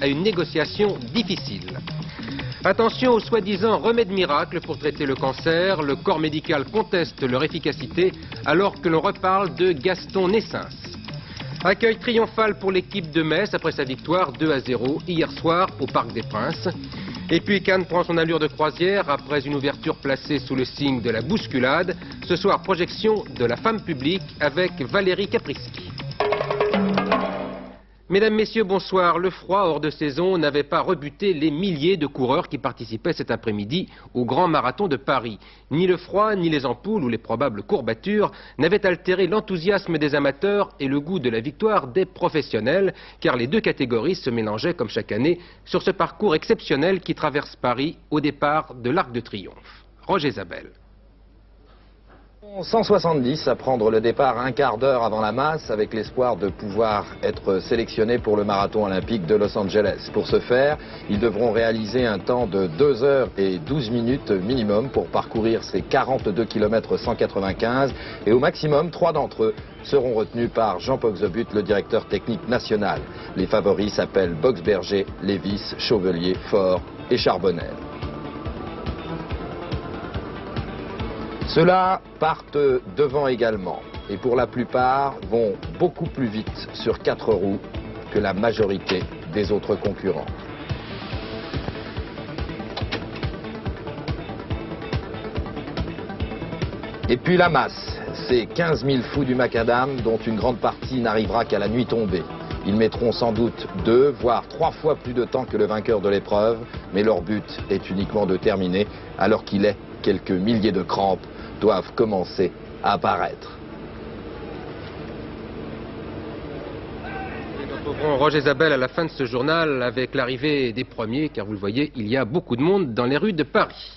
à une négociation difficile. Attention aux soi-disant remèdes miracles pour traiter le cancer. Le corps médical conteste leur efficacité alors que l'on reparle de Gaston Nessens. Accueil triomphal pour l'équipe de Metz après sa victoire 2-0 hier soir au Parc des Princes. Et puis Cannes prend son allure de croisière après une ouverture placée sous le signe de la bousculade. Ce soir, projection de La Femme publique avec Valérie Caprisky. Mesdames, Messieurs, bonsoir. Le froid hors de saison n'avait pas rebuté les milliers de coureurs qui participaient cet après-midi au Grand Marathon de Paris. Ni le froid, ni les ampoules ou les probables courbatures n'avaient altéré l'enthousiasme des amateurs et le goût de la victoire des professionnels, car les deux catégories se mélangeaient comme chaque année sur ce parcours exceptionnel qui traverse Paris au départ de l'Arc de Triomphe. Roger Zabel. 170 à prendre le départ un quart d'heure avant la masse avec l'espoir de pouvoir être sélectionnés pour le marathon olympique de Los Angeles. Pour ce faire, ils devront réaliser un temps de 2 heures et 12 minutes minimum pour parcourir ces 42 km 195 et au maximum 3 d'entre eux seront retenus par Jean Poxobut, le directeur technique national. Les favoris s'appellent Boxberger, Lévis, Chauvelier, Faure et Charbonnel. Ceux-là partent devant également et pour la plupart vont beaucoup plus vite sur 4 roues que la majorité des autres concurrents. Et puis la masse, c'est 15 000 fous du macadam dont une grande partie n'arrivera qu'à la nuit tombée. Ils mettront sans doute 2, voire 3 fois plus de temps que le vainqueur de l'épreuve, mais leur but est uniquement de terminer alors qu'il est quelques milliers de crampes doivent commencer à apparaître. Nous retrouverons Roger Zabel à la fin de ce journal avec l'arrivée des premiers, car vous le voyez, il y a beaucoup de monde dans les rues de Paris.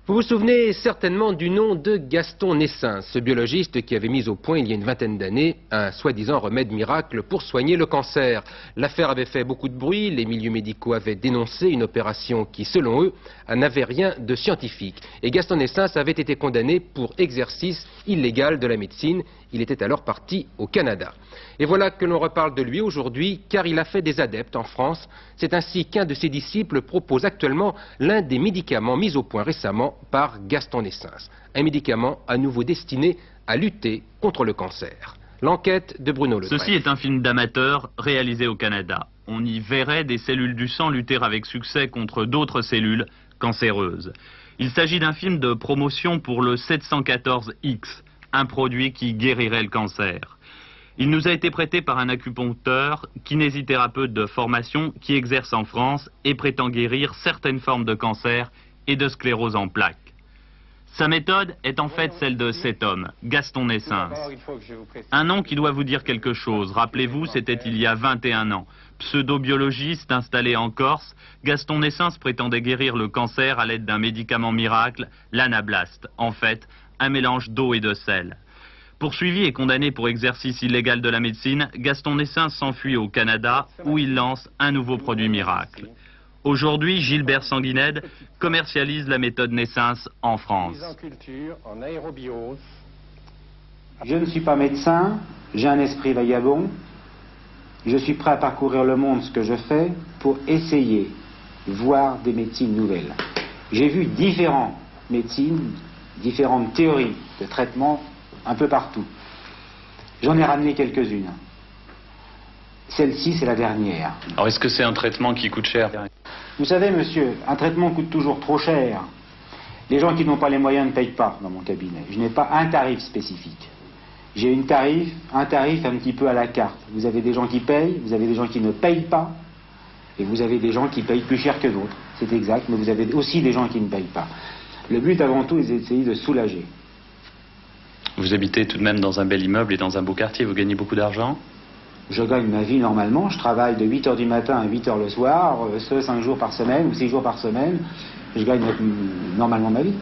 Vous vous souvenez certainement du nom de Gaston Nessens, ce biologiste qui avait mis au point il y a une vingtaine d'années un soi-disant remède miracle pour soigner le cancer. L'affaire avait fait beaucoup de bruit, les milieux médicaux avaient dénoncé une opération qui, selon eux, n'avait rien de scientifique. Et Gaston Nessens avait été condamné pour exercice illégal de la médecine. Il était alors parti au Canada. Et voilà que l'on reparle de lui aujourd'hui, car il a fait des adeptes en France. C'est ainsi qu'un de ses disciples propose actuellement l'un des médicaments mis au point récemment par Gaston Nessens. Un médicament à nouveau destiné à lutter contre le cancer. L'enquête de Bruno Le Dreux. Ceci est un film d'amateur réalisé au Canada. On y verrait des cellules du sang lutter avec succès contre d'autres cellules cancéreuses. Il s'agit d'un film de promotion pour le 714X, un produit qui guérirait le cancer. Il nous a été prêté par un acupuncteur, kinésithérapeute de formation qui exerce en France et prétend guérir certaines formes de cancer et de sclérose en plaques. Sa méthode est en fait celle de cet homme, Gaston Nessens. Un nom qui doit vous dire quelque chose. Rappelez-vous, c'était il y a 21 ans. Pseudo-biologiste installé en Corse, Gaston Nessens prétendait guérir le cancer à l'aide d'un médicament miracle, l'anablaste. En fait, un mélange d'eau et de sel. Poursuivi et condamné pour exercice illégal de la médecine, Gaston Nessens s'enfuit au Canada où il lance un nouveau produit miracle. Aujourd'hui, Gilbert Sanguinède commercialise la méthode Nessens en France. Je ne suis pas médecin, j'ai un esprit vagabond. Je suis prêt à parcourir le monde, ce que je fais, pour essayer, voir des médecines nouvelles. J'ai vu différentes médecines, différentes théories de traitement un peu partout. J'en ai ramené quelques-unes. Celle-ci, c'est la dernière. Alors, est-ce que c'est un traitement qui coûte cher? Vous savez, monsieur, un traitement coûte toujours trop cher. Les gens qui n'ont pas les moyens ne payent pas dans mon cabinet. Je n'ai pas un tarif spécifique. J'ai un tarif un petit peu à la carte. Vous avez des gens qui payent, vous avez des gens qui ne payent pas, et vous avez des gens qui payent plus cher que d'autres. C'est exact, mais vous avez aussi des gens qui ne payent pas. Le but, avant tout, est d'essayer de soulager. Vous habitez tout de même dans un bel immeuble et dans un beau quartier, vous gagnez beaucoup d'argent? Je gagne ma vie normalement, je travaille de 8h du matin à 8h le soir, 5 jours par semaine ou 6 jours par semaine. Je gagne normalement ma vie.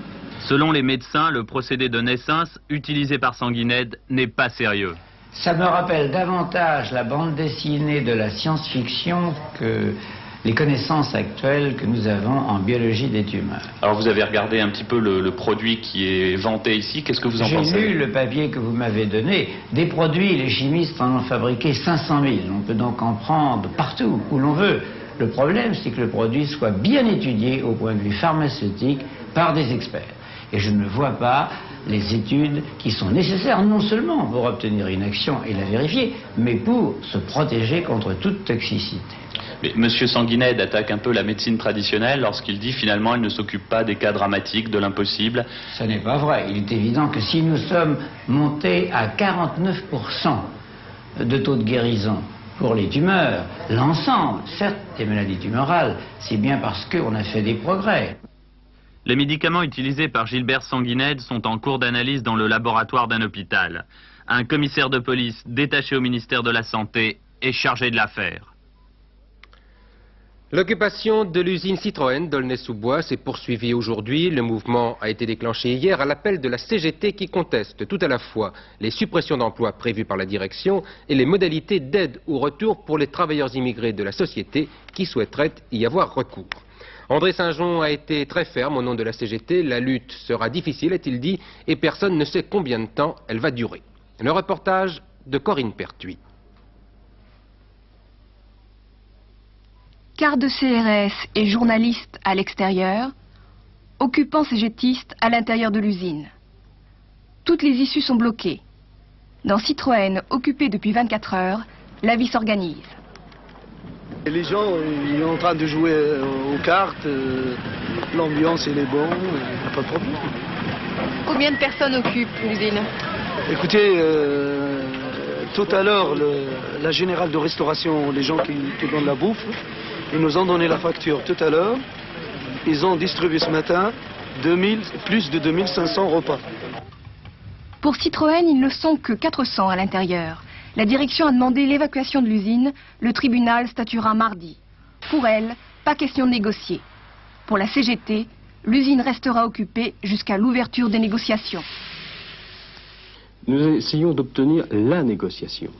Selon les médecins, le procédé de Nessens, utilisé par Sanguinède, n'est pas sérieux. Ça me rappelle davantage la bande dessinée de la science-fiction que les connaissances actuelles que nous avons en biologie des tumeurs. Alors vous avez regardé un petit peu le produit qui est vanté ici, qu'est-ce que vous en pensez? J'ai lu le papier que vous m'avez donné. Des produits, les chimistes en ont fabriqué 500 000. On peut donc en prendre partout, où l'on veut. Le problème, c'est que le produit soit bien étudié au point de vue pharmaceutique par des experts. Et je ne vois pas les études qui sont nécessaires non seulement pour obtenir une action et la vérifier, mais pour se protéger contre toute toxicité. Mais M. Sanguinède attaque un peu la médecine traditionnelle lorsqu'il dit finalement elle ne s'occupe pas des cas dramatiques, de l'impossible. Ce n'est pas vrai. Il est évident que si nous sommes montés à 49% de taux de guérison pour les tumeurs, l'ensemble, certes des maladies tumorales, c'est bien parce qu'on a fait des progrès. Les médicaments utilisés par Gilbert Sanguinède sont en cours d'analyse dans le laboratoire d'un hôpital. Un commissaire de police détaché au ministère de la Santé est chargé de l'affaire. L'occupation de l'usine Citroën d'Aulnay-sous-Bois s'est poursuivie aujourd'hui. Le mouvement a été déclenché hier à l'appel de la CGT qui conteste tout à la fois les suppressions d'emplois prévues par la direction et les modalités d'aide au retour pour les travailleurs immigrés de la société qui souhaiteraient y avoir recours. André Saint-Jean a été très ferme au nom de la CGT. La lutte sera difficile, a-t-il dit, et personne ne sait combien de temps elle va durer. Le reportage de Corinne Pertuis. Quart de CRS et journalistes à l'extérieur, occupants cégétistes à l'intérieur de l'usine. Toutes les issues sont bloquées. Dans Citroën, occupé depuis 24 heures, la vie s'organise. Les gens, ils sont en train de jouer aux cartes, l'ambiance elle est bonne, pas de problème. Combien de personnes occupent l'usine? Écoutez, tout à l'heure, la générale de restauration, les gens qui donnent la bouffe, ils nous ont donné la facture tout à l'heure. Ils ont distribué ce matin plus de 2500 repas. Pour Citroën, ils ne sont que 400 à l'intérieur. La direction a demandé l'évacuation de l'usine. Le tribunal statuera mardi. Pour elle, pas question de négocier. Pour la CGT, l'usine restera occupée jusqu'à l'ouverture des négociations. Nous essayons d'obtenir la négociation.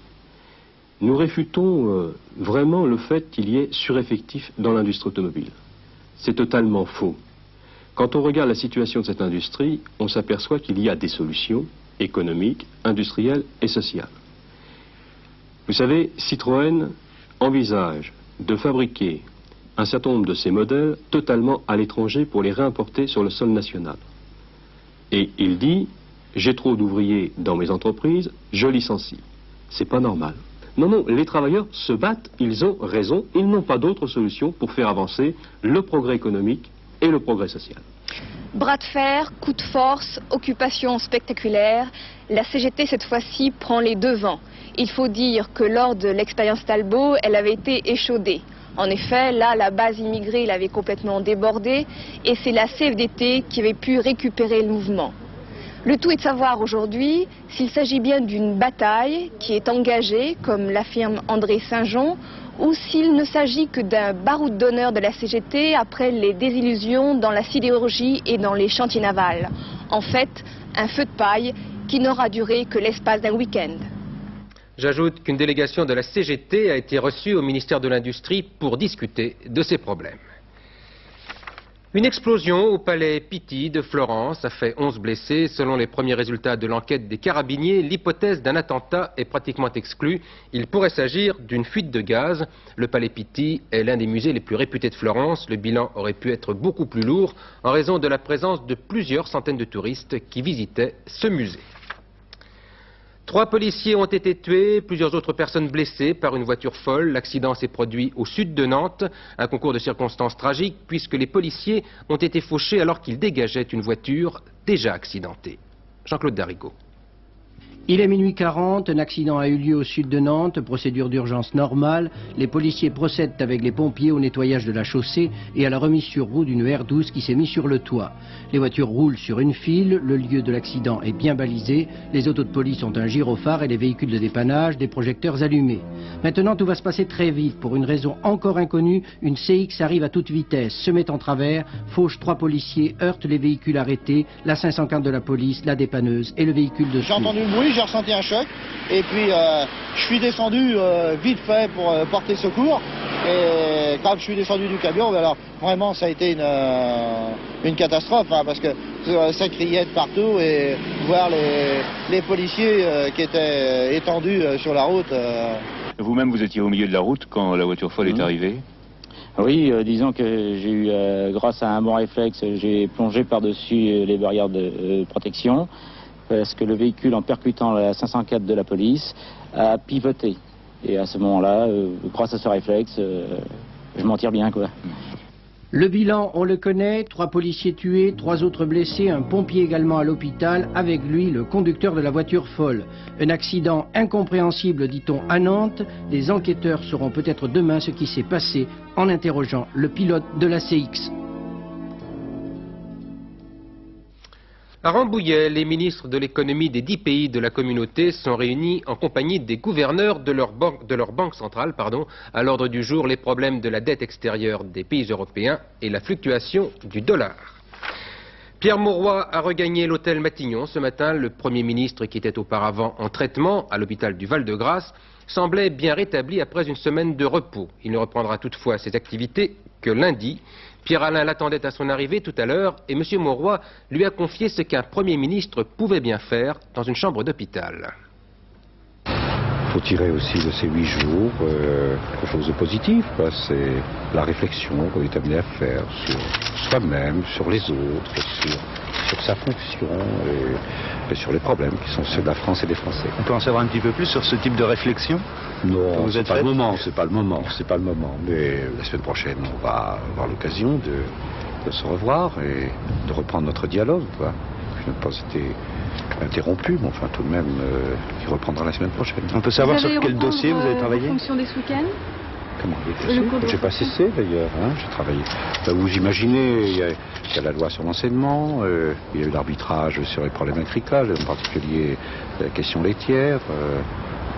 Nous réfutons vraiment le fait qu'il y ait sureffectif dans l'industrie automobile. C'est totalement faux. Quand on regarde la situation de cette industrie, on s'aperçoit qu'il y a des solutions économiques, industrielles et sociales. Vous savez, Citroën envisage de fabriquer un certain nombre de ces modèles totalement à l'étranger pour les réimporter sur le sol national. Et il dit, j'ai trop d'ouvriers dans mes entreprises, je licencie. C'est pas normal. Non, non, les travailleurs se battent, ils ont raison, ils n'ont pas d'autre solution pour faire avancer le progrès économique et le progrès social. Bras de fer, coup de force, occupation spectaculaire, la CGT cette fois-ci prend les devants. Il faut dire que lors de l'expérience Talbot, elle avait été échaudée. En effet, là, la base immigrée l'avait complètement débordée et c'est la CFDT qui avait pu récupérer le mouvement. Le tout est de savoir aujourd'hui s'il s'agit bien d'une bataille qui est engagée, comme l'affirme André Saint-Jean, ou s'il ne s'agit que d'un baroud d'honneur de la CGT après les désillusions dans la sidérurgie et dans les chantiers navals. En fait, un feu de paille qui n'aura duré que l'espace d'un week-end. J'ajoute qu'une délégation de la CGT a été reçue au ministère de l'Industrie pour discuter de ces problèmes. Une explosion au palais Pitti de Florence a fait 11 blessés. Selon les premiers résultats de l'enquête des carabiniers, l'hypothèse d'un attentat est pratiquement exclue. Il pourrait s'agir d'une fuite de gaz. Le palais Pitti est l'un des musées les plus réputés de Florence. Le bilan aurait pu être beaucoup plus lourd en raison de la présence de plusieurs centaines de touristes qui visitaient ce musée. 3 policiers ont été tués, plusieurs autres personnes blessées par une voiture folle. L'accident s'est produit au sud de Nantes, un concours de circonstances tragiques puisque les policiers ont été fauchés alors qu'ils dégageaient une voiture déjà accidentée. Jean-Claude Darigo. Il est minuit 40, un accident a eu lieu au sud de Nantes, procédure d'urgence normale. Les policiers procèdent avec les pompiers au nettoyage de la chaussée et à la remise sur roue d'une R12 qui s'est mise sur le toit. Les voitures roulent sur une file, le lieu de l'accident est bien balisé, les autos de police ont un gyrophare et les véhicules de dépannage des projecteurs allumés. Maintenant tout va se passer très vite. Pour une raison encore inconnue, une CX arrive à toute vitesse, se met en travers, fauche 3 policiers, heurte les véhicules arrêtés, la 504 de la police, la dépanneuse et le véhicule de secours. J'ai entendu le bruit, j'ai ressenti un choc. Et puis je suis descendu vite fait pour porter secours. Et quand je suis descendu du camion, ben alors vraiment ça a été une catastrophe, hein, parce que ça criait de partout et voir les policiers qui étaient étendus sur la route. Vous-même, vous étiez au milieu de la route quand la voiture folle est arrivée? Oui, disons que j'ai eu, grâce à un bon réflexe, j'ai plongé par-dessus les barrières de protection, parce que le véhicule, en percutant la 504 de la police, a pivoté. Et à ce moment-là, grâce à ce réflexe, je m'en tire bien, quoi. Le bilan, on le connaît, 3 policiers tués, 3 autres blessés, un pompier également à l'hôpital, avec lui le conducteur de la voiture folle. Un accident incompréhensible, dit-on, à Nantes. Les enquêteurs sauront peut-être demain ce qui s'est passé en interrogeant le pilote de la CX. À Rambouillet, les ministres de l'économie des 10 pays de la communauté sont réunis en compagnie des gouverneurs de leur banque centrale. À l'ordre du jour, les problèmes de la dette extérieure des pays européens et la fluctuation du dollar. Pierre Mauroy a regagné l'hôtel Matignon ce matin. Le Premier ministre, qui était auparavant en traitement à l'hôpital du Val-de-Grâce, semblait bien rétabli après une semaine de repos. Il ne reprendra toutefois ses activités que lundi. Pierre-Alain l'attendait à son arrivée tout à l'heure et M. Mauroy lui a confié ce qu'un Premier ministre pouvait bien faire dans une chambre d'hôpital. Il faut tirer aussi de ces 8 jours quelque chose de positif. C'est la réflexion qu'on est amené à faire sur soi-même, sur les autres, sur sa fonction et sur les problèmes qui sont ceux de la France et des Français. On peut en savoir un petit peu plus sur ce type de réflexion? Non, c'est pas le moment, c'est pas le moment. Mais la semaine prochaine, on va avoir l'occasion de se revoir et de reprendre notre dialogue, quoi. Qui n'a pas été interrompu, mais enfin tout de même, qui reprendra la semaine prochaine. On peut savoir sur quel dossier vous avez travaillé? En fonction des week-ends? Comment? J'ai pas cessé d'ailleurs, hein, j'ai travaillé. Vous imaginez, il y a la loi sur l'enseignement, il y a eu l'arbitrage sur les problèmes agricoles, en particulier la question laitière.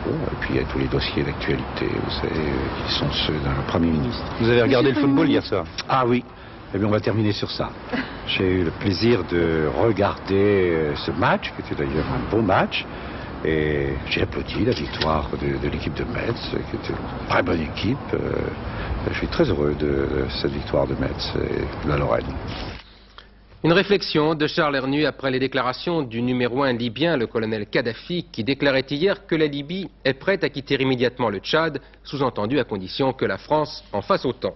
Et puis il y a tous les dossiers d'actualité, vous savez, qui sont ceux d'un Premier ministre. Vous avez regardé le football hier soir? Ah oui, eh bien on va terminer sur ça. J'ai eu le plaisir de regarder ce match, qui était d'ailleurs un bon match, et j'ai applaudi la victoire de l'équipe de Metz, qui était une très bonne équipe. Je suis très heureux de cette victoire de Metz et de la Lorraine. Une réflexion de Charles Hernu après les déclarations du numéro 1 libyen, le colonel Kadhafi, qui déclarait hier que la Libye est prête à quitter immédiatement le Tchad, sous-entendu à condition que la France en fasse autant.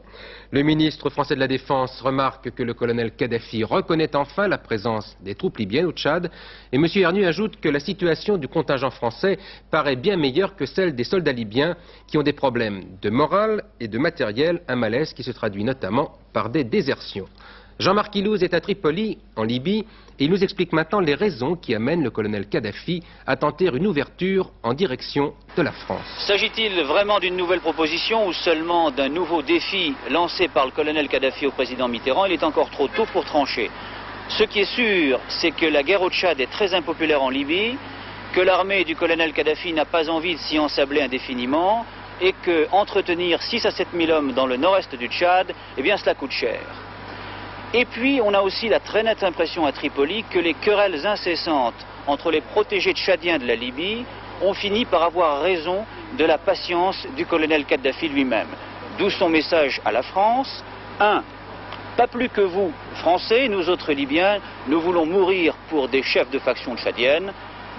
Le ministre français de la Défense remarque que le colonel Kadhafi reconnaît enfin la présence des troupes libyennes au Tchad, et M. Hernu ajoute que la situation du contingent français paraît bien meilleure que celle des soldats libyens qui ont des problèmes de morale et de matériel, un malaise qui se traduit notamment par des désertions. Jean-Marc Ilouz est à Tripoli, en Libye, et il nous explique maintenant les raisons qui amènent le colonel Kadhafi à tenter une ouverture en direction de la France. S'agit-il vraiment d'une nouvelle proposition ou seulement d'un nouveau défi lancé par le colonel Kadhafi au président Mitterrand? Il est encore trop tôt pour trancher. Ce qui est sûr, c'est que la guerre au Tchad est très impopulaire en Libye, que l'armée du colonel Kadhafi n'a pas envie de s'y ensabler indéfiniment, et que entretenir 6 à 7 000 hommes dans le nord-est du Tchad, eh bien cela coûte cher. Et puis, on a aussi la très nette impression à Tripoli que les querelles incessantes entre les protégés tchadiens de la Libye ont fini par avoir raison de la patience du colonel Kadhafi lui-même. D'où son message à la France. 1. Pas plus que vous, Français, nous autres Libyens, nous voulons mourir pour des chefs de faction tchadienne.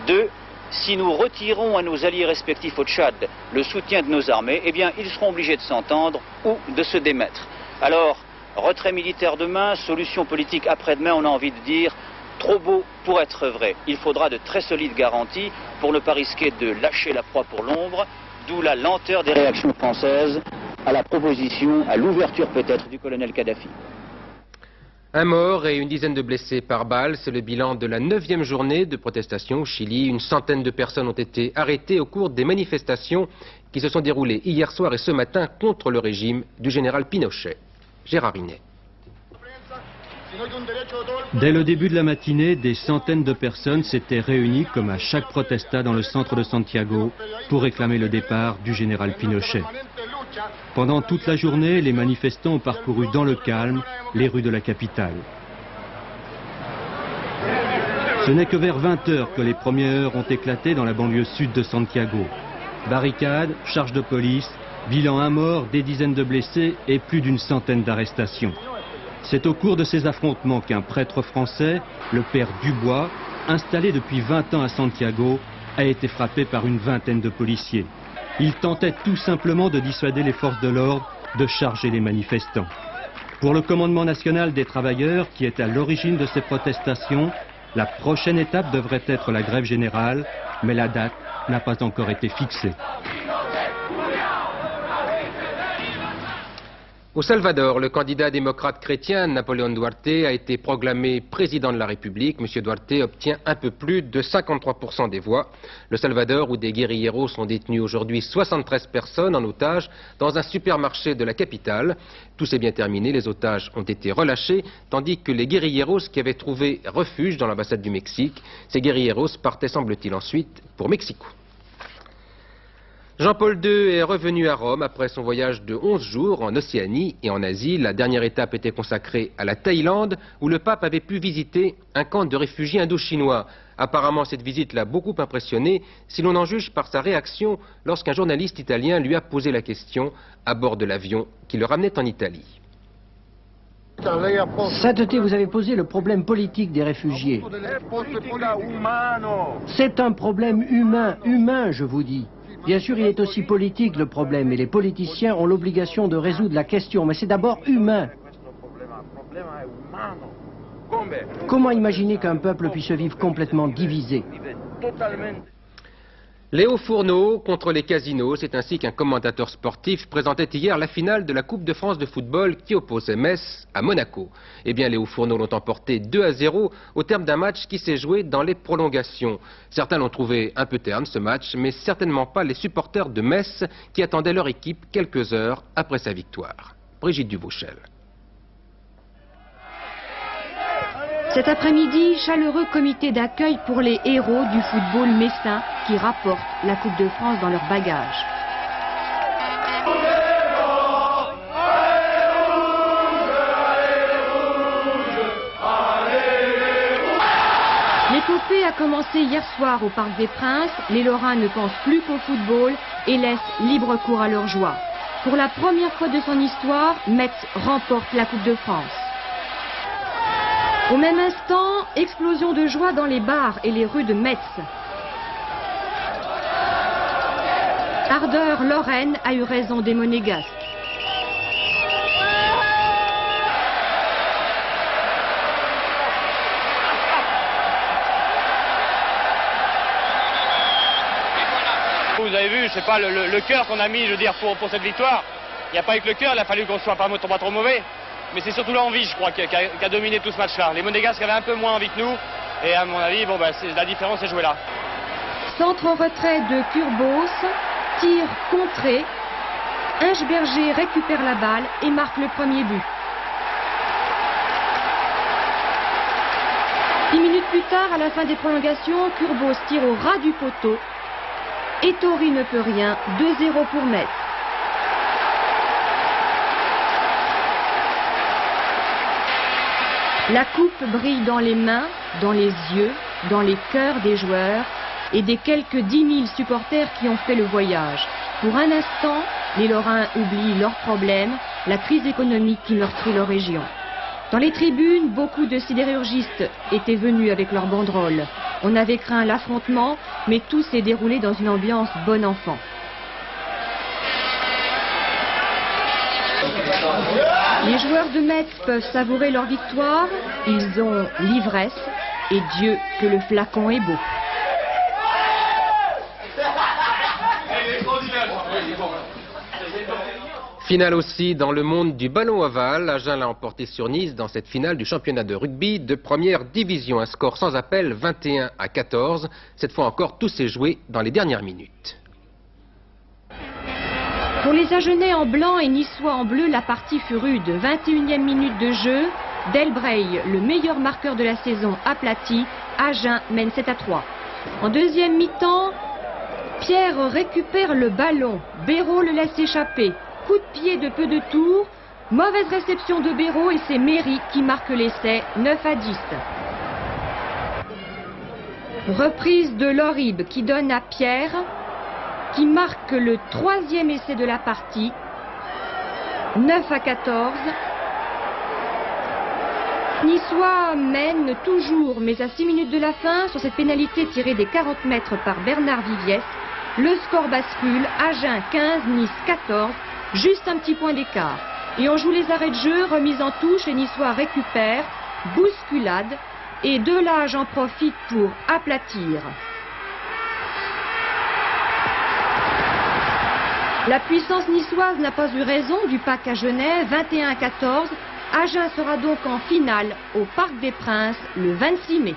2. Si nous retirons à nos alliés respectifs au Tchad le soutien de nos armées, eh bien, ils seront obligés de s'entendre ou de se démettre. Alors, retrait militaire demain, solution politique après-demain, on a envie de dire trop beau pour être vrai. Il faudra de très solides garanties pour ne pas risquer de lâcher la proie pour l'ombre, d'où la lenteur des réactions françaises à la proposition, à l'ouverture peut-être du colonel Kadhafi. Un mort et une dizaine de blessés par balle, c'est le bilan de la 9e journée de protestation au Chili. Une centaine de personnes ont été arrêtées au cours des manifestations qui se sont déroulées hier soir et ce matin contre le régime du général Pinochet. Gérard Rinet. Dès le début de la matinée, des centaines de personnes s'étaient réunies comme à chaque protesta dans le centre de Santiago pour réclamer le départ du général Pinochet. Pendant toute la journée, les manifestants ont parcouru dans le calme les rues de la capitale. Ce n'est que vers 20 h que les premières heures ont éclaté dans la banlieue sud de Santiago. Barricades, charges de police, bilan un mort, des dizaines de blessés et plus d'une centaine d'arrestations. C'est au cours de ces affrontements qu'un prêtre français, le père Dubois, installé depuis 20 ans à Santiago, a été frappé par une vingtaine de policiers. Il tentait tout simplement de dissuader les forces de l'ordre de charger les manifestants. Pour le commandement national des travailleurs, qui est à l'origine de ces protestations, la prochaine étape devrait être la grève générale, mais la date n'a pas encore été fixée. Au Salvador, le candidat démocrate chrétien Napoléon Duarte a été proclamé président de la République. M. Duarte obtient un peu plus de 53% des voix. Le Salvador, où des guérilleros sont détenus aujourd'hui 73 personnes en otage dans un supermarché de la capitale. Tout s'est bien terminé, les otages ont été relâchés, tandis que les guérilleros qui avaient trouvé refuge dans l'ambassade du Mexique, ces guérilleros partaient, semble-t-il, ensuite pour Mexico. Jean-Paul II est revenu à Rome après son voyage de 11 jours en Océanie et en Asie. La dernière étape était consacrée à la Thaïlande, où le pape avait pu visiter un camp de réfugiés indo-chinois. Apparemment, cette visite l'a beaucoup impressionné, si l'on en juge par sa réaction lorsqu'un journaliste italien lui a posé la question à bord de l'avion qui le ramenait en Italie. Sainteté, vous avez posé le problème politique des réfugiés. C'est un problème humain, je vous dis. Bien sûr, il est aussi politique le problème, et les politiciens ont l'obligation de résoudre la question, mais c'est d'abord humain. Comment imaginer qu'un peuple puisse vivre complètement divisé? Léo Fourneau contre les casinos, c'est ainsi qu'un commentateur sportif présentait hier la finale de la Coupe de France de football qui opposait Metz à Monaco. Eh bien, Léo Fourneau l'ont emporté 2-0 au terme d'un match qui s'est joué dans les prolongations. Certains l'ont trouvé un peu terne ce match, mais certainement pas les supporters de Metz qui attendaient leur équipe quelques heures après sa victoire. Brigitte Duvauchel. Cet après-midi, chaleureux comité d'accueil pour les héros du football messin qui rapportent la Coupe de France dans leur bagage. L'épopée a commencé hier soir au Parc des Princes. Les Lorrains ne pensent plus qu'au football et laissent libre cours à leur joie. Pour la première fois de son histoire, Metz remporte la Coupe de France. Au même instant, explosion de joie dans les bars et les rues de Metz. Ardeur lorraine a eu raison des monégasques. Vous avez vu, c'est pas le cœur qu'on a mis, je veux dire, pour cette victoire. Il n'y a pas eu que le cœur, il a fallu qu'on soit pas trop mauvais. Mais c'est surtout l'envie, je crois, qui a dominé tout ce match-là. Les Monégasques avaient un peu moins envie que nous. Et à mon avis, bon, la différence est jouée là. Centre en retrait de Kurbos, tir contré. Inchberger récupère la balle et marque le premier but. 10 minutes plus tard, à la fin des prolongations, Kurbos tire au ras du poteau. Ettori ne peut rien, 2-0 pour Metz. La coupe brille dans les mains, dans les yeux, dans les cœurs des joueurs et des quelques 10 000 supporters qui ont fait le voyage. Pour un instant, les Lorrains oublient leurs problèmes, la crise économique qui meurtrit leur région. Dans les tribunes, beaucoup de sidérurgistes étaient venus avec leurs banderoles. On avait craint l'affrontement, mais tout s'est déroulé dans une ambiance bon enfant. Les joueurs de Metz peuvent savourer leur victoire, ils ont l'ivresse et Dieu que le flacon est beau. Finale aussi dans le monde du ballon ovale. Agen l'a emporté sur Nice dans cette finale du championnat de rugby de première division. Un score sans appel, 21-14. Cette fois encore, tout s'est joué dans les dernières minutes. Pour les Agenais en blanc et Niçois en bleu, la partie fut rude. 21e minute de jeu. Delbreil, le meilleur marqueur de la saison, aplati. Agen mène 7-3. En deuxième mi-temps, Pierre récupère le ballon. Béraud le laisse échapper. Coup de pied de peu de tours. Mauvaise réception de Béraud et c'est Méry qui marque l'essai, 9-10. Reprise de Lorib qui donne à Pierre, qui marque le 3e essai de la partie. 9-14. Niçois mène toujours, mais à 6 minutes de la fin, sur cette pénalité tirée des 40 mètres par Bernard Viviès, le score bascule, Agen 15, Nice 14, juste un petit point d'écart. Et on joue les arrêts de jeu, remise en touche, les Niçois récupèrent, bousculade, et Delage en profite pour aplatir. La puissance niçoise n'a pas eu raison du pack à Genève, 21-14. Agen sera donc en finale au Parc des Princes le 26 mai.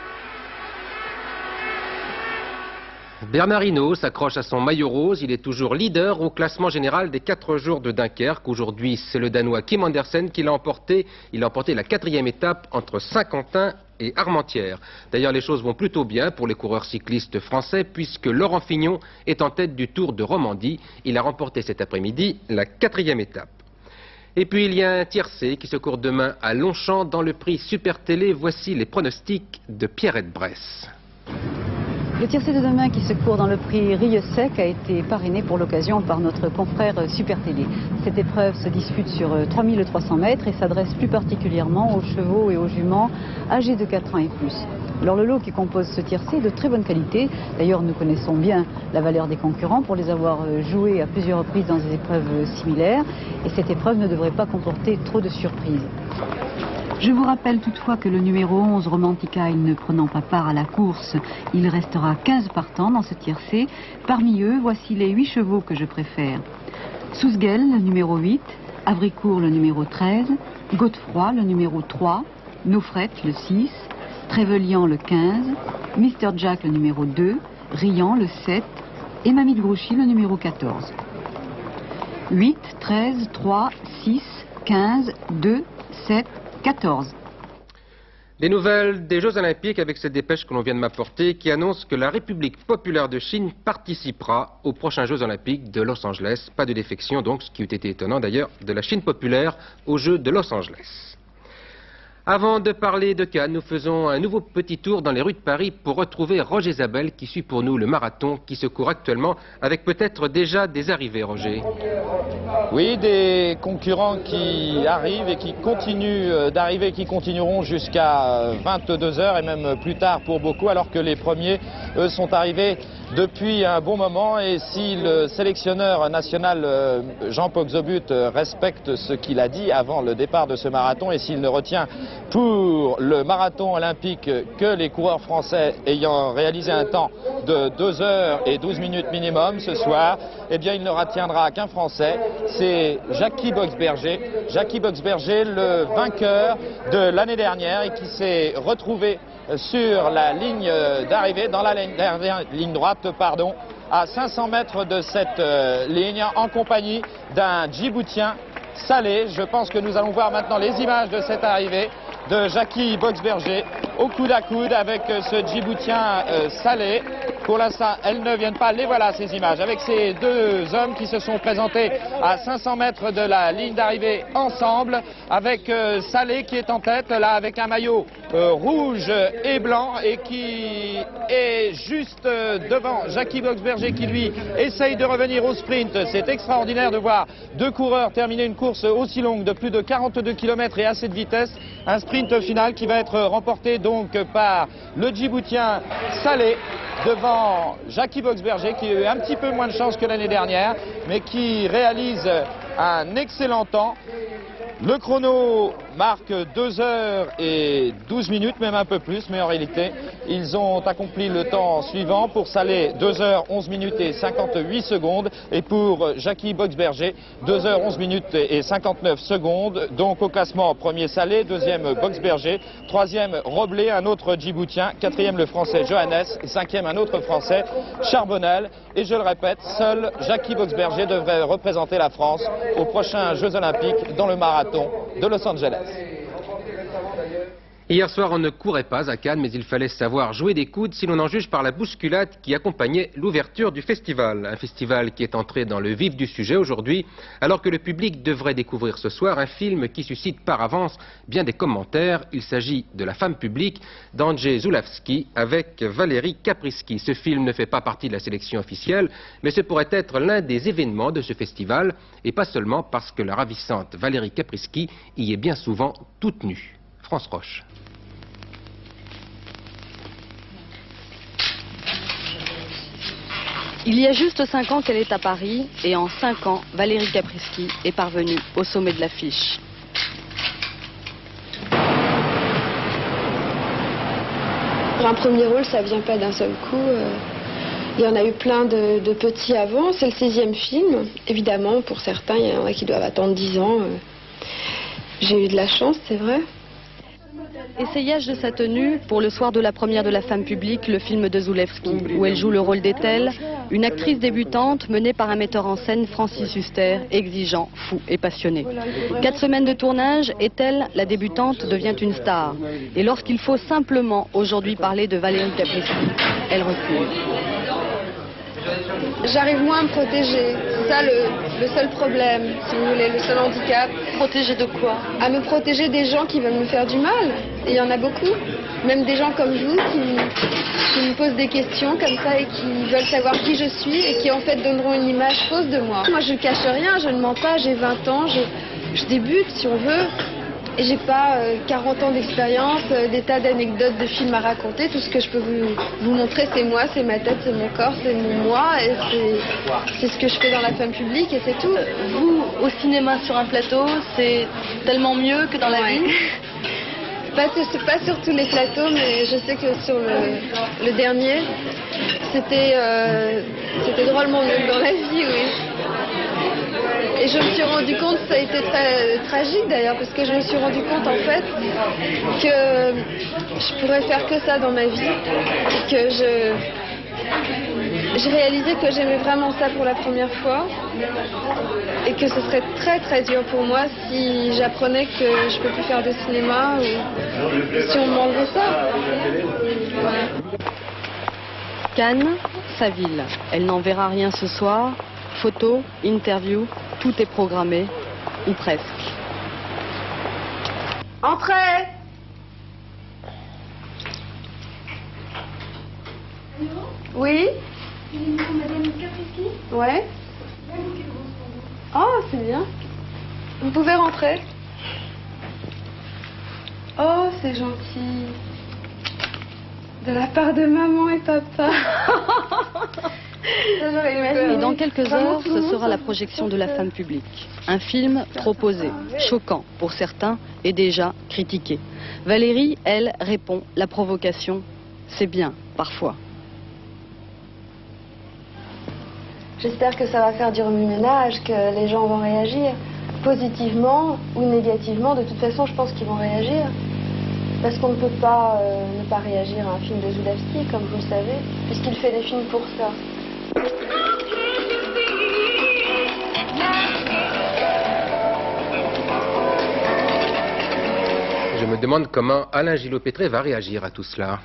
Bernard Hinault s'accroche à son maillot rose. Il est toujours leader au classement général des 4 jours de Dunkerque. Aujourd'hui, c'est le Danois Kim Andersen qui l'a emporté. Il a emporté la 4e étape entre Saint-Quentin et Armentières. D'ailleurs, les choses vont plutôt bien pour les coureurs cyclistes français puisque Laurent Fignon est en tête du Tour de Romandie. Il a remporté cet après-midi la 4e étape. Et puis il y a un tiercé qui se court demain à Longchamp dans le prix Super Télé. Voici les pronostics de Pierrette Bresse. Le tiercé de demain qui se court dans le prix Rieux-Sec a été parrainé pour l'occasion par notre confrère Super Télé. Cette épreuve se dispute sur 3300 mètres et s'adresse plus particulièrement aux chevaux et aux juments âgés de 4 ans et plus. Alors le lot qui compose ce tiercé est de très bonne qualité. D'ailleurs nous connaissons bien la valeur des concurrents pour les avoir joués à plusieurs reprises dans des épreuves similaires. Et cette épreuve ne devrait pas comporter trop de surprises. Je vous rappelle toutefois que le numéro 11, Romantica, ne prenant pas part à la course, il restera 15 partants dans ce tiercé. Parmi eux, voici les 8 chevaux que je préfère. Sousguel, le numéro 8, Avricourt, le numéro 13, Godefroy, le numéro 3, Nofret, le 6, Trévelian, le 15, Mr. Jack, le numéro 2, Riant, le 7, et Mamie de Grouchy, le numéro 14. 8, 13, 3, 6, 15, 2, 7, 14. Des nouvelles des Jeux Olympiques avec cette dépêche que l'on vient de m'apporter qui annonce que la République populaire de Chine participera aux prochains Jeux Olympiques de Los Angeles. Pas de défection donc, ce qui eût été étonnant d'ailleurs, de la Chine populaire aux Jeux de Los Angeles. Avant de parler de Cannes, nous faisons un nouveau petit tour dans les rues de Paris pour retrouver Roger Zabel qui suit pour nous le marathon qui se court actuellement avec peut-être déjà des arrivées, Roger. Oui, des concurrents qui arrivent et qui continuent d'arriver, qui continueront jusqu'à 22 h et même plus tard pour beaucoup, alors que les premiers, eux, sont arrivés depuis un bon moment. Et si le sélectionneur national Jean-Paul Xobut respecte ce qu'il a dit avant le départ de ce marathon et s'il ne retient pour le marathon olympique que les coureurs français ayant réalisé un temps de 2 h et 12 minutes minimum ce soir, eh bien il ne retiendra qu'un Français, c'est Jackie Boxberger. Jackie Boxberger, le vainqueur de l'année dernière et qui s'est retrouvé sur la ligne d'arrivée, dans la ligne droite, pardon, à 500 mètres de cette ligne, en compagnie d'un Djiboutien, Saleh. Je pense que nous allons voir maintenant les images de cette arrivée de Jackie Boxberger au coude à coude avec ce Djiboutien Saleh. Pour l'instant, elles ne viennent pas. Les voilà, ces images, avec ces deux hommes qui se sont présentés à 500 mètres de la ligne d'arrivée ensemble, avec Saleh qui est en tête, là, avec un maillot rouge et blanc, et qui est juste devant Jackie Boxberger qui, lui, essaye de revenir au sprint. C'est extraordinaire de voir deux coureurs terminer une course aussi longue de plus de 42 km et à cette vitesse. Un sprint final qui va être remporté donc par le Djiboutien Saleh devant Jackie Boxberger qui a eu un petit peu moins de chance que l'année dernière, mais qui réalise un excellent temps. Le chrono marque 2 h et 12 minutes, même un peu plus, mais en réalité, ils ont accompli le temps suivant. Pour Saleh, 2 h 11 minutes et 58 secondes. Et pour Jackie Boxberger, 2 h 11 minutes et 59 secondes. Donc au classement, premier Saleh, deuxième Boxberger, troisième Roblet, un autre Djiboutien, quatrième le français Johannes, cinquième un autre français Charbonnel. Et je le répète, seul Jackie Boxberger devrait représenter la France aux prochains Jeux Olympiques dans le marathon de Los Angeles. Hier soir, on ne courait pas à Cannes, mais il fallait savoir jouer des coudes si l'on en juge par la bousculade qui accompagnait l'ouverture du festival. Un festival qui est entré dans le vif du sujet aujourd'hui, alors que le public devrait découvrir ce soir un film qui suscite par avance bien des commentaires. Il s'agit de La femme publique d'Andrzej Zulawski avec Valérie Caprisky. Ce film ne fait pas partie de la sélection officielle, mais ce pourrait être l'un des événements de ce festival, et pas seulement parce que la ravissante Valérie Caprisky y est bien souvent toute nue. France Roche. Il y a juste 5 ans qu'elle est à Paris, et en 5 ans, Valérie Caprisky est parvenue au sommet de l'affiche. Un premier rôle, ça vient pas d'un seul coup. Il y en a eu plein de petits avant. C'est le 6e film. Évidemment, pour certains, il y en a qui doivent attendre 10 ans. J'ai eu de la chance, c'est vrai. Essayage de sa tenue pour le soir de la première de La femme publique, le film de Zulawski, où elle joue le rôle d'Ethel, une actrice débutante menée par un metteur en scène, Francis Huster, exigeant, fou et passionné. 4 semaines de tournage, Ethel, la débutante, devient une star. Et lorsqu'il faut simplement aujourd'hui parler de Valérie Caprisky, elle recule. J'arrive moins à me protéger. C'est ça le seul problème, si vous voulez, le seul handicap. Protéger de quoi? À me protéger des gens qui veulent me faire du mal. Et il y en a beaucoup. Même des gens comme vous qui me posent des questions comme ça et qui veulent savoir qui je suis et qui en fait donneront une image fausse de moi. Moi je ne cache rien, je ne mens pas, j'ai 20 ans, je débute si on veut. Et j'ai pas 40 ans d'expérience, des tas d'anecdotes, de films à raconter. Tout ce que je peux vous montrer, c'est moi, c'est ma tête, c'est mon corps, c'est mon moi. Et c'est ce que je fais dans La femme publique et c'est tout. Vous, au cinéma, sur un plateau, c'est tellement mieux que dans la vie? Pas sur tous les plateaux, mais je sais que sur le dernier, c'était drôlement mieux que dans la vie, oui. Et je me suis rendu compte, ça a été très tragique d'ailleurs, parce que je me suis rendu compte en fait que je pourrais faire que ça dans ma vie, et que j'ai réalisé que j'aimais vraiment ça pour la première fois, et que ce serait très très dur pour moi si j'apprenais que je peux plus faire de cinéma, ou si on m'enlevait ça. Voilà. Cannes, sa ville. Elle n'en verra rien ce soir. Photos, interviews, tout est programmé, ou presque. Entrez! Oui? Madame Caprisky? Ouais? Oh, c'est bien. Vous pouvez rentrer. Oh, c'est gentil. De la part de maman et papa. Et dans quelques heures, ce sera la projection de La femme publique. Un film trop osé, choquant pour certains et déjà critiqué. Valérie, elle, répond, la provocation, c'est bien, parfois. J'espère que ça va faire du remue-ménage, que les gens vont réagir. Positivement ou négativement, de toute façon, je pense qu'ils vont réagir. Parce qu'on ne peut pas ne pas réagir à un film de Zulawski, comme vous le savez, puisqu'il fait des films pour ça. Je me demande comment Alain Gillot-Pétré va réagir à tout cela.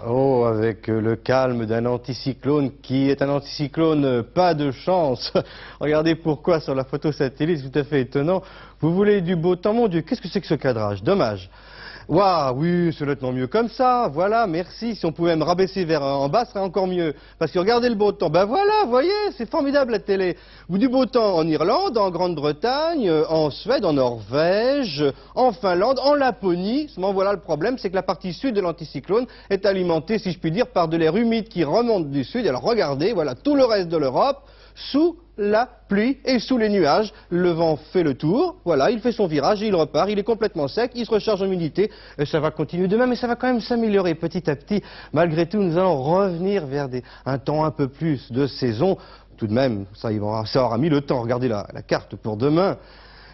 Oh, avec le calme d'un anticyclone qui est un anticyclone pas de chance. Regardez pourquoi sur la photo satellite, c'est tout à fait étonnant. Vous voulez du beau temps, mon Dieu, qu'est-ce que c'est que ce cadrage? Dommage. Waouh, oui, c'est nettement mieux comme ça, voilà, merci. Si on pouvait me rabaisser vers en bas, ce serait encore mieux. Parce que regardez le beau temps, ben voilà, voyez, c'est formidable la télé. Ou du beau temps en Irlande, en Grande-Bretagne, en Suède, en Norvège, en Finlande, en Laponie. Seulement voilà le problème, c'est que la partie sud de l'anticyclone est alimentée, si je puis dire, par de l'air humide qui remonte du sud. Alors regardez, voilà, tout le reste de l'Europe, sous la pluie et sous les nuages. Le vent fait le tour, voilà, il fait son virage et il repart, il est complètement sec, il se recharge en humidité, et ça va continuer demain, mais ça va quand même s'améliorer petit à petit. Malgré tout, nous allons revenir vers un temps un peu plus de saison. Tout de même, ça aura mis le temps. Regardez la carte pour demain.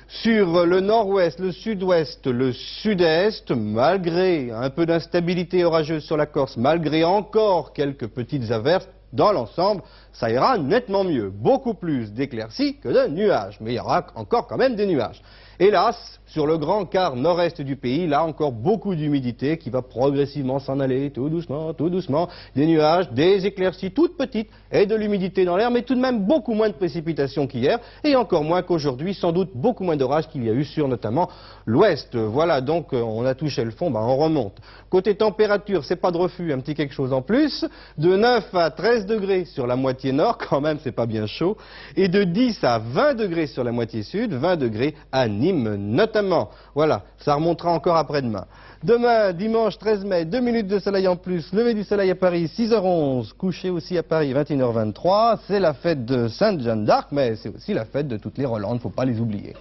Sur le nord-ouest, le sud-ouest, le sud-est, malgré un peu d'instabilité orageuse sur la Corse, malgré encore quelques petites averses, dans l'ensemble, ça ira nettement mieux. Beaucoup plus d'éclaircies que de nuages. Mais il y aura encore quand même des nuages. Hélas, sur le grand quart nord-est du pays, là encore beaucoup d'humidité qui va progressivement s'en aller, tout doucement. Des nuages, des éclaircies toutes petites et de l'humidité dans l'air, mais tout de même beaucoup moins de précipitations qu'hier et encore moins qu'aujourd'hui, sans doute beaucoup moins d'orages qu'il y a eu sur notamment l'ouest. Voilà, donc on a touché le fond, on remonte. Côté température, c'est pas de refus, un petit quelque chose en plus. De 9 à 13 degrés sur la moitié nord, quand même c'est pas bien chaud, et de 10 à 20 degrés sur la moitié sud, 20 degrés à Nîmes notamment. Voilà, ça remontera encore après-demain. Demain, dimanche 13 mai, 2 minutes de soleil en plus, lever du soleil à Paris, 6h11, coucher aussi à Paris, 21h23. C'est la fête de Sainte-Jeanne d'Arc, mais c'est aussi la fête de toutes les Rolandes, il ne faut pas les oublier.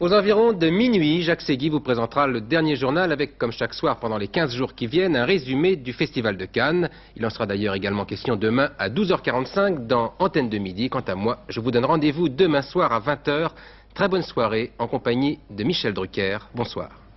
Aux environs de minuit, Jacques Segui vous présentera le dernier journal avec, comme chaque soir pendant les 15 jours qui viennent, un résumé du Festival de Cannes. Il en sera d'ailleurs également question demain à 12h45 dans Antenne de Midi. Quant à moi, je vous donne rendez-vous demain soir à 20h. Très bonne soirée en compagnie de Michel Drucker. Bonsoir.